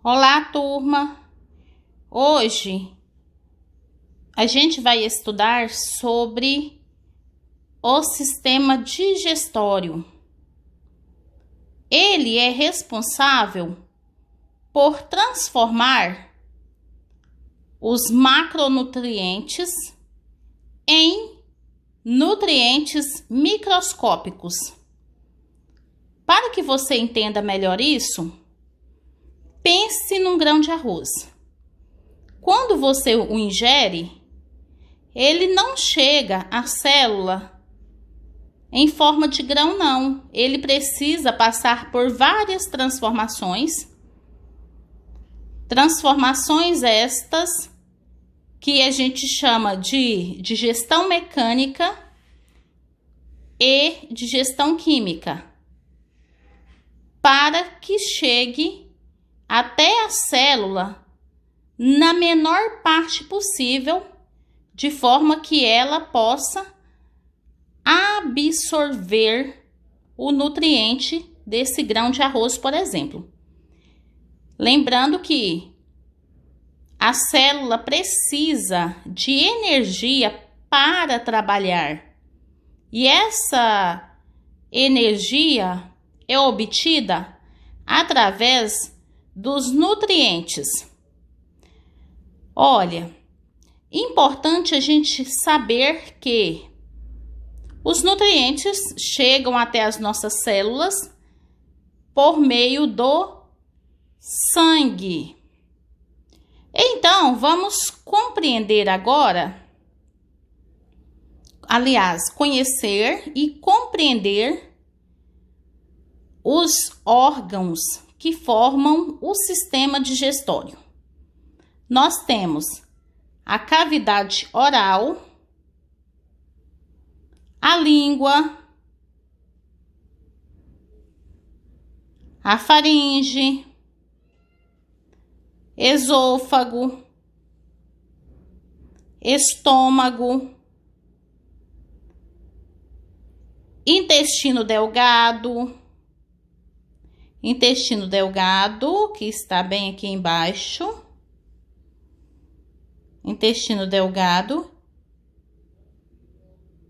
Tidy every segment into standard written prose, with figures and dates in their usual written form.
Olá, turma! Hoje a gente vai estudar sobre o sistema digestório. Ele é responsável por transformar os macronutrientes em nutrientes microscópicos. Para que você entenda melhor isso, pense num grão de arroz. Quando você o ingere, ele não chega à célula em forma de grão, não. Ele precisa passar por várias transformações. Transformações estas que a gente chama de digestão mecânica e digestão química, para que chegue até a célula na menor parte possível, de forma que ela possa absorver o nutriente desse grão de arroz, por exemplo. Lembrando que a célula precisa de energia para trabalhar, e essa energia é obtida através dos nutrientes. Olha, importante a gente saber que os nutrientes chegam até as nossas células por meio do sangue. Então, vamos compreender agora, conhecer e compreender os órgãos que formam o sistema digestório. Nós temos a cavidade oral, a língua, a faringe, esôfago, estômago, intestino delgado, que está bem aqui embaixo, intestino delgado,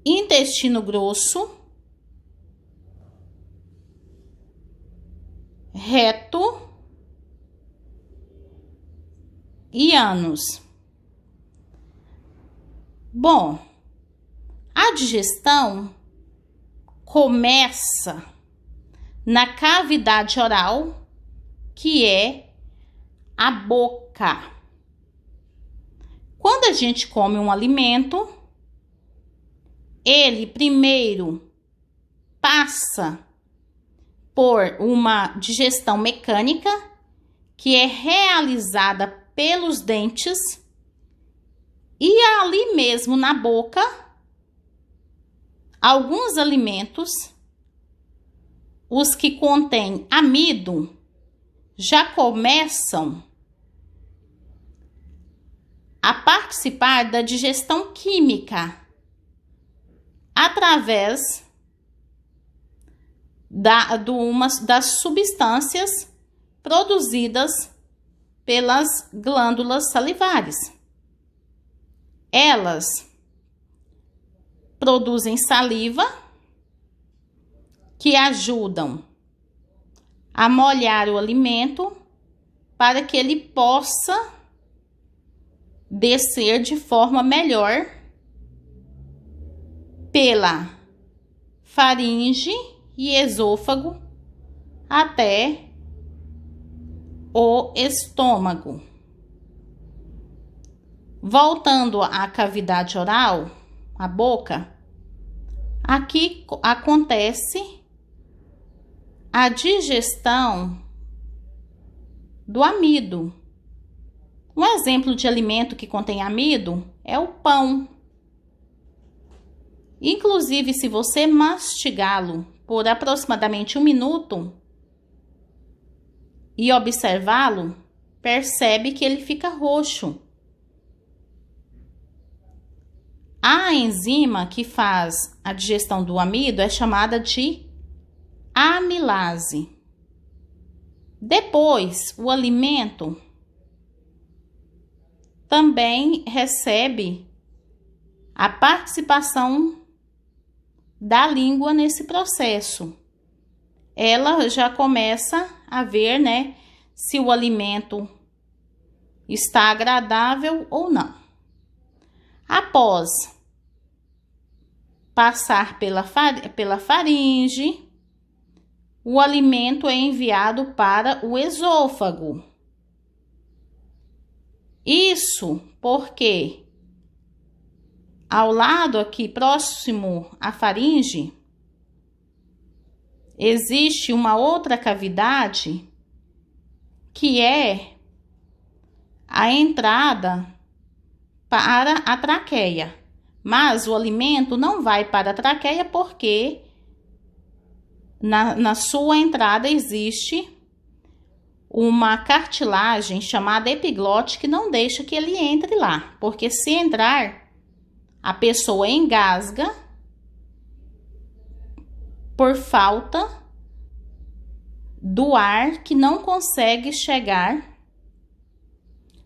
intestino grosso, reto e ânus. Bom, a digestão começa na cavidade oral, que é a boca. Quando a gente come um alimento, ele primeiro passa por uma digestão mecânica, que é realizada pelos dentes, e ali mesmo na boca, alguns alimentos, os que contêm amido, já começam a participar da digestão química através das substâncias produzidas pelas glândulas salivares. Elas produzem saliva, que ajudam a molhar o alimento para que ele possa descer de forma melhor pela faringe e esôfago até o estômago. Voltando à cavidade oral, a boca, aqui acontece a digestão do amido. Um exemplo de alimento que contém amido é o pão. Inclusive, se você mastigá-lo por aproximadamente 1 minuto e observá-lo, percebe que ele fica roxo. A enzima que faz a digestão do amido é chamada de amilase. Depois, o alimento também recebe a participação da língua nesse processo. Ela já começa a ver, né, se o alimento está agradável ou não. Após passar pela faringe, o alimento é enviado para o esôfago. Isso porque ao lado aqui, próximo à faringe, existe uma outra cavidade que é a entrada para a traqueia. Mas o alimento não vai para a traqueia porque na sua entrada existe uma cartilagem chamada epiglote que não deixa que ele entre lá. Porque se entrar, a pessoa engasga por falta do ar que não consegue chegar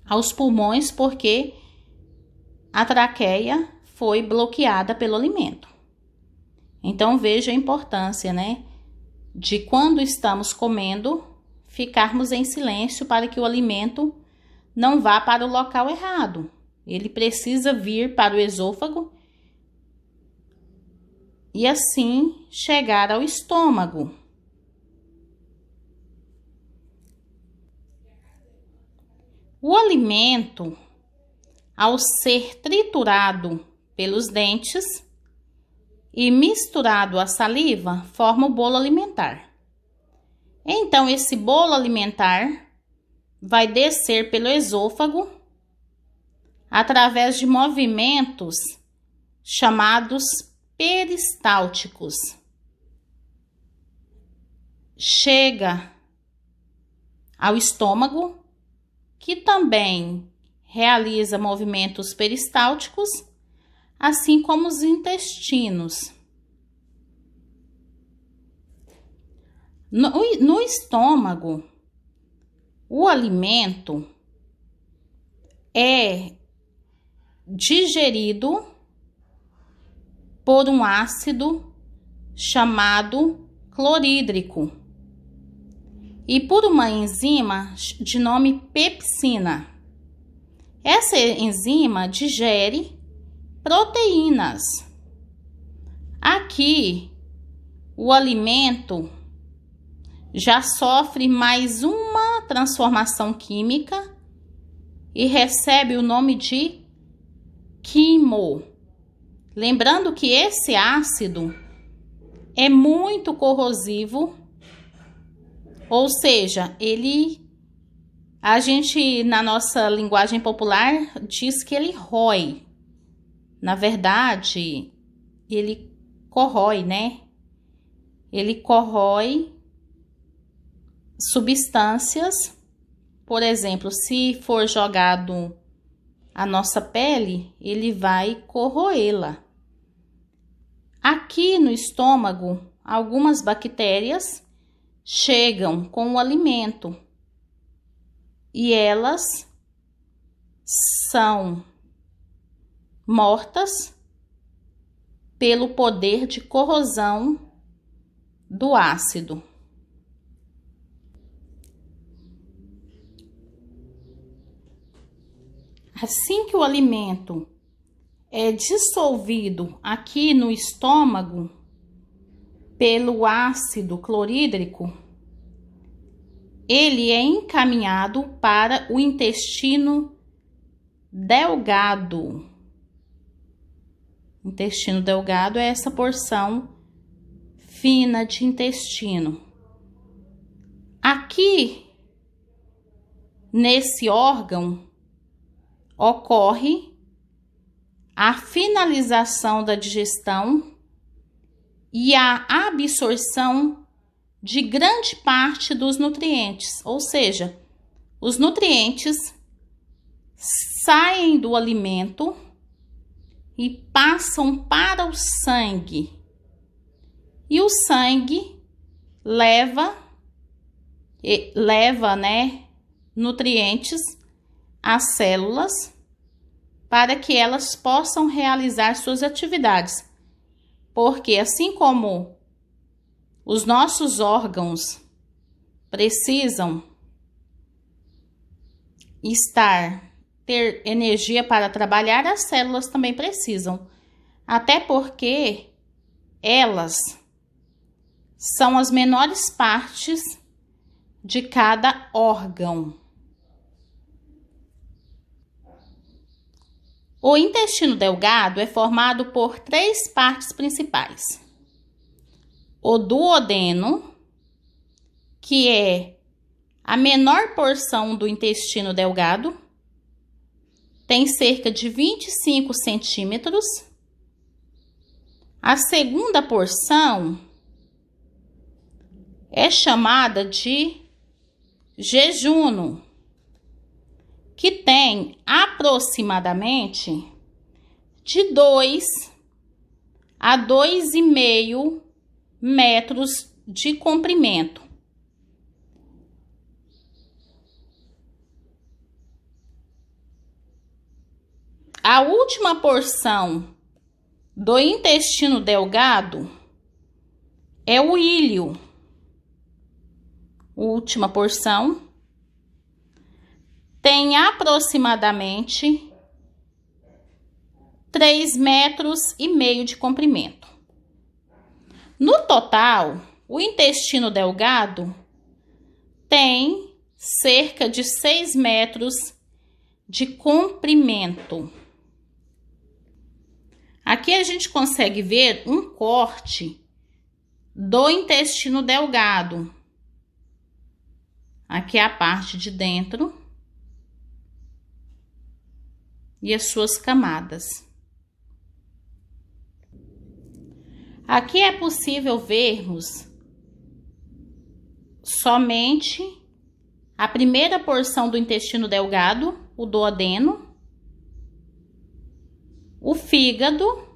aos pulmões porque a traqueia foi bloqueada pelo alimento. Então veja a importância, né, de quando estamos comendo, ficarmos em silêncio para que o alimento não vá para o local errado. Ele precisa vir para o esôfago e assim chegar ao estômago. O alimento, ao ser triturado pelos dentes e misturado à saliva, forma o bolo alimentar. Então, esse bolo alimentar vai descer pelo esôfago através de movimentos chamados peristálticos. Chega ao estômago, que também realiza movimentos peristálticos, assim como os intestinos. No estômago, o alimento é digerido por um ácido chamado clorídrico e por uma enzima de nome pepsina. Essa enzima digere proteínas. Aqui, o alimento já sofre mais uma transformação química e recebe o nome de quimo. Lembrando que esse ácido é muito corrosivo, ou seja, a gente, na nossa linguagem popular, diz que ele rói. Na verdade, ele corrói, né? Ele corrói substâncias. Por exemplo, se for jogado a nossa pele, ele vai corroê-la. Aqui no estômago, algumas bactérias chegam com o alimento e elas são mortas pelo poder de corrosão do ácido. Assim que o alimento é dissolvido aqui no estômago pelo ácido clorídrico, ele é encaminhado para o intestino delgado. O intestino delgado é essa porção fina de intestino. Aqui, nesse órgão, ocorre a finalização da digestão e a absorção de grande parte dos nutrientes, ou seja, os nutrientes saem do alimento e passam para o sangue. E o sangue leva leva, né, nutrientes às células para que elas possam realizar suas atividades. Porque assim como os nossos órgãos precisam ter energia para trabalhar, as células também precisam. Até porque elas são as menores partes de cada órgão. O intestino delgado é formado por 3 partes principais. O duodeno, que é a menor porção do intestino delgado, tem cerca de 25 centímetros. A segunda porção é chamada de jejuno, que tem aproximadamente de 2 a 2,5 metros de comprimento. A última porção do intestino delgado é o íleo. Última porção tem aproximadamente 3,5 metros de comprimento. No total, o intestino delgado tem cerca de 6 metros de comprimento. Aqui a gente consegue ver um corte do intestino delgado. Aqui é a parte de dentro e as suas camadas. Aqui é possível vermos somente a primeira porção do intestino delgado, o duodeno, o fígado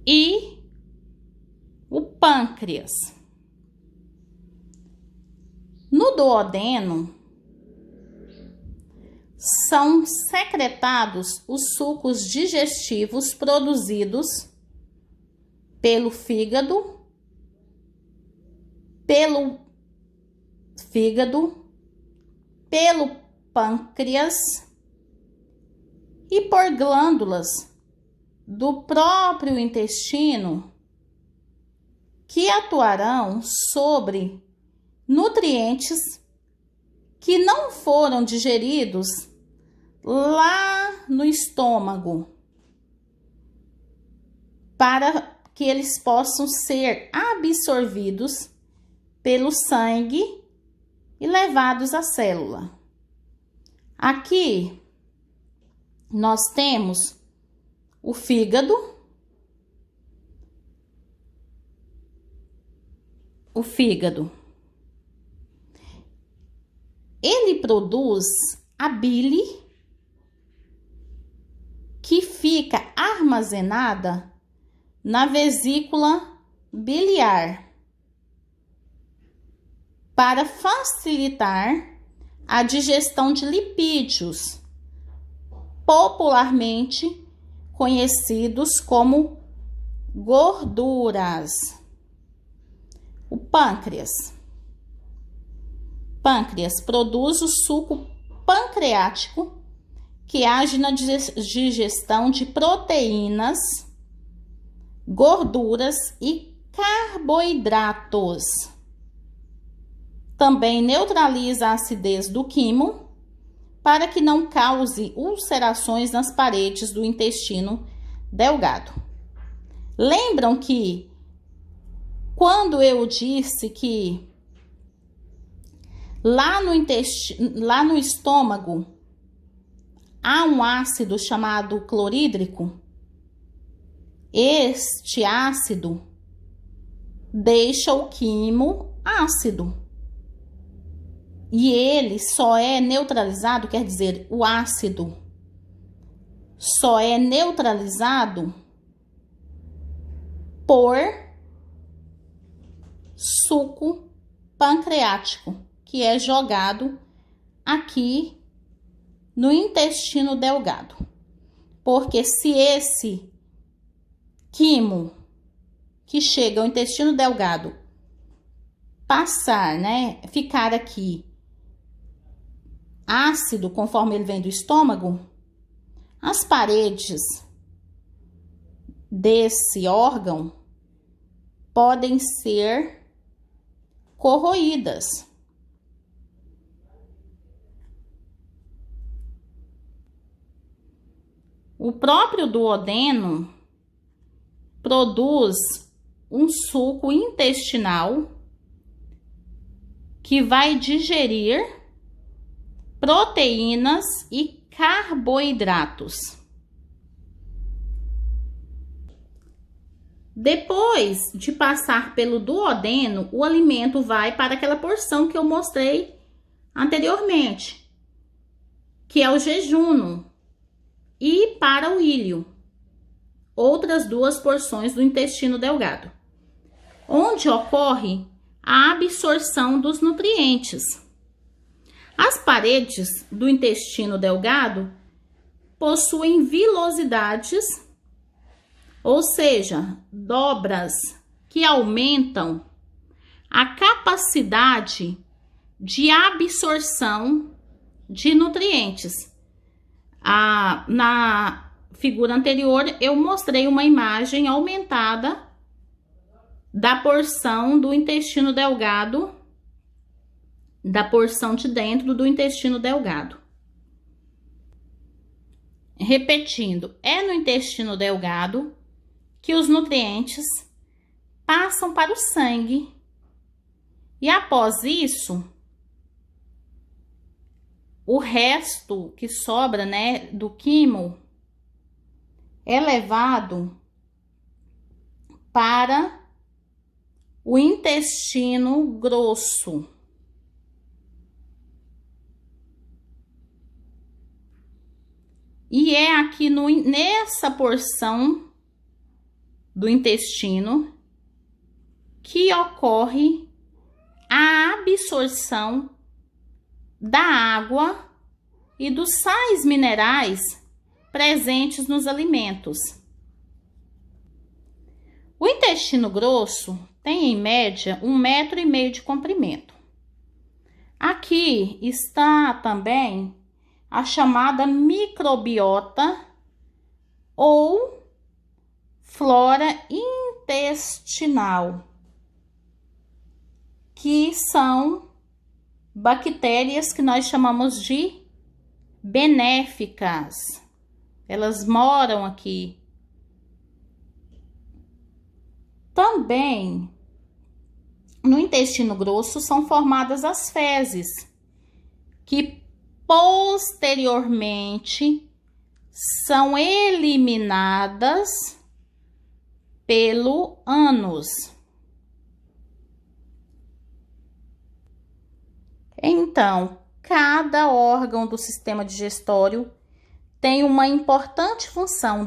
e o pâncreas. No duodeno são secretados os sucos digestivos produzidos pelo fígado, pelo pâncreas e por glândulas do próprio intestino que atuarão sobre nutrientes que não foram digeridos lá no estômago, para que eles possam ser absorvidos pelo sangue e levados à célula. Aqui nós temos o fígado, ele produz a bile que fica armazenada na vesícula biliar para facilitar a digestão de lipídios, popularmente conhecidos como gorduras. O pâncreas produz o suco pancreático, que age na digestão de proteínas, gorduras e carboidratos. Também neutraliza a acidez do quimo para que não cause ulcerações nas paredes do intestino delgado. Lembram que quando eu disse que lá no estômago há um ácido chamado clorídrico? Este ácido deixa o quimo ácido. E ele só é neutralizado, quer dizer, o ácido só é neutralizado por suco pancreático, que é jogado aqui no intestino delgado. Porque se esse quimo que chega ao intestino delgado passar, né, ficar aqui ácido conforme ele vem do estômago, as paredes desse órgão podem ser corroídas. O próprio duodeno produz um suco intestinal que vai digerir proteínas e carboidratos. Depois de passar pelo duodeno, o alimento vai para aquela porção que eu mostrei anteriormente, que é o jejunum, e para o íleo, outras duas porções do intestino delgado, onde ocorre a absorção dos nutrientes. As paredes do intestino delgado possuem vilosidades, ou seja, dobras que aumentam a capacidade de absorção de nutrientes. Na figura anterior, eu mostrei uma imagem aumentada da porção do intestino delgado, da porção de dentro do intestino delgado. Repetindo, é no intestino delgado que os nutrientes passam para o sangue e após isso, o resto que sobra, né, do quimo é levado para o intestino grosso. E é aqui nessa porção do intestino que ocorre a absorção da água e dos sais minerais presentes nos alimentos. O intestino grosso tem em média 1,5 metro de comprimento. Aqui está também a chamada microbiota ou flora intestinal, que são bactérias que nós chamamos de benéficas. Elas moram aqui. Também no intestino grosso são formadas as fezes, que posteriormente são eliminadas pelo ânus. Então, cada órgão do sistema digestório tem uma importante função